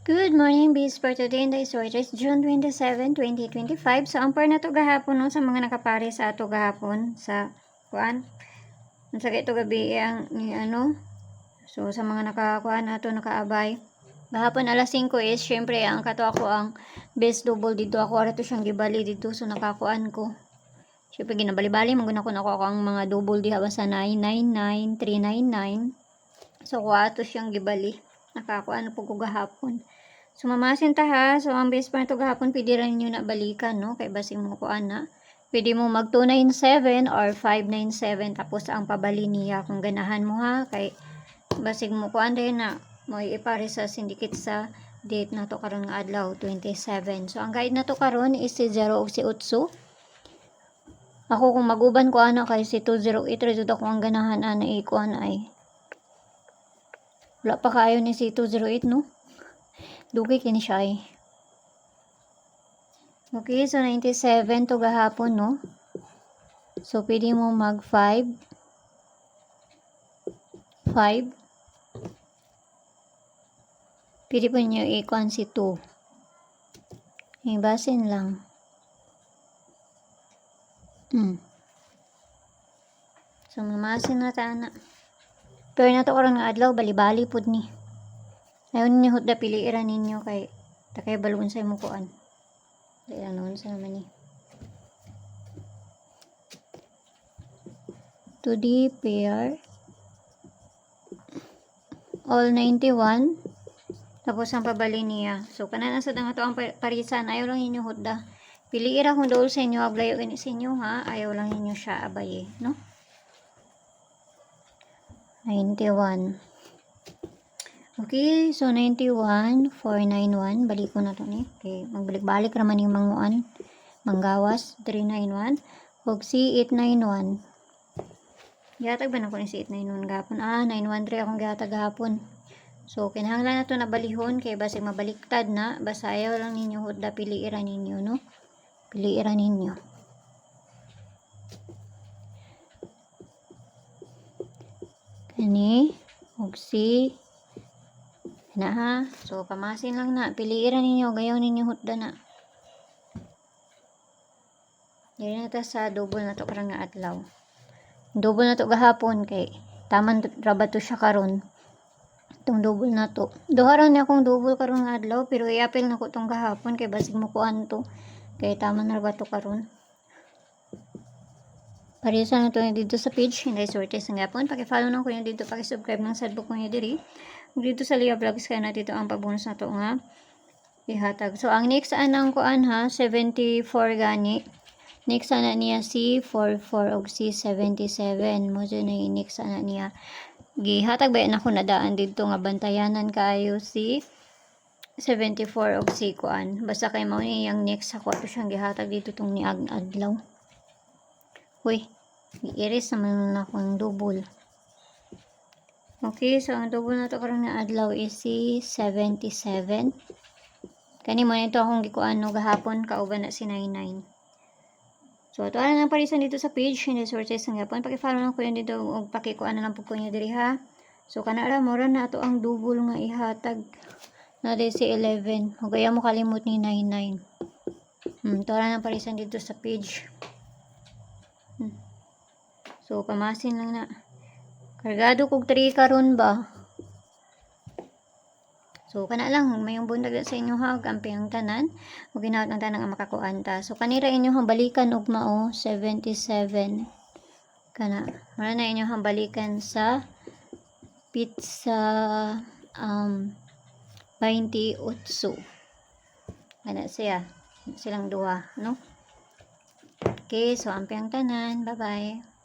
Good morning, Bis. For today, in the is June 27, 2025. So, ang par na to gahapon, no, sa mga nakapare sa ato gahapon, sa, kuan, sa ito gabi, ang, so, sa mga nakakuan ato, nakaabay, gahapon alas 5 is, syempre, ang kato ako, ang best double dito, ako, arato siyang gibali dito, so, nakakuan ko. Syempre, ginabali-bali, magunakon ako ang mga double diha, basta 999, 399, so, kuha ato siyang gibali. Nakakuan po ko gahapon. So, mamasin ta ha. So, ang best pa ito gahapon, pwede rin nyo na balikan, no? Kaya basi mo kuan na. Pwede mo mag 297 or 597. Tapos, ang pabali niya kung ganahan mo ha. Kay basig mo kuan din na mo ipare sa syndicate sa date na to karon nga adlaw 27. So, ang guide na to karon is si 0 o si 8. Ako kung maguban ko ana kay si 208 rin ako ang ganahan ana ikuan ay. Wala pa kayo ni si 208 no? Dugay kini siya ay. Okay, so 97 to gahapon, no? So, pwede mo mag 5. 5. Pwede po nyo i-kuan si 2. Ibasin lang. So, mamasin na ta na. Pero na to karon nga adlaw, bali-bali po ni. Ayaw ninyo hudda piliiran ninyo kay takay balon sa imo kuan. Dahil lang noon sa naman ni. 2D pair. All 91. Tapos ang pabali niya. So, kanan sa nga to ang parisan. Ayaw lang ninyo hudda. Piliira kung doon sa inyo, ablayo ini sa inyo ha. Ayaw lang ninyo siya abaye, no? 91. Okay, so 91, 491. Balik ko na to ni. Okay, magbalik-balik raman yung manguan. Manggawas, 391. Og si 891. Gihatag ba na ko ni si 891 gahapon? 913 akong gihatag gahapon. So, kinahanglan na to na balihon kay basig mabaliktad na. Basta ayaw lang ninyo hudda piliiran ninyo, no? Piliiran ninyo. Kani, og si na ha. So, pamasin lang na. Piliiran ninyo. Gayaw ninyo hudda na. Dili na ta sa double na to karang nga adlaw. Double na to gahapon kay taman rabat to siya karon. Itong double na to. Duharan na akong double karon nga adlaw pero i-apil na ko tong gahapon kay basig mo kuan to. Kay taman rabat to karon. Parisa na to dito sa page. Hindi sorte sa gapon. Paki-follow na ko yung dito. Paki-subscribe ng sadbook ko nyo diri. Dito sa Lia Vlogs kaya na dito ang pabonus na to nga ihatag. So, ang next anang kuan ha, 74 gani. Next ana niya si 44 og si 77. Mo na yung next ana niya. Gihatag ba na ko nadaan dito nga bantayanan kaayo si 74 og si kuan. Basta kay mao ni yang next ako ato siyang gihatag dito tong niag adlaw. Uy, i-erase naman na akong double. Okay, so ang double na to karon nga adlaw is si 77. Kani mo nito akong gikuan no gahapon kauban na si 99. So ato ana nang parisan dito sa page hindi sources ng gapon. Paki-follow lang ko yun dito og paki-kuan na lang pud ko niyo diri ha. So kana ra mura na ato ang double nga ihatag na di si 11. Ug kaya mo kalimot ni 99. To ara nang parisan dito sa page. So pamasin lang na. Kargado kog 3 karon ba? So kana lang mayong bundag sa inyo ha, kampi ang tanan. Ug ginaot ang tanan nga makakuanta. So kanira inyo balikan og mao 77. Kana, mara na inyo balikan sa pizza 28. Kana siya. Silang duha, no? Okay, so ampi ang tanan. Bye-bye.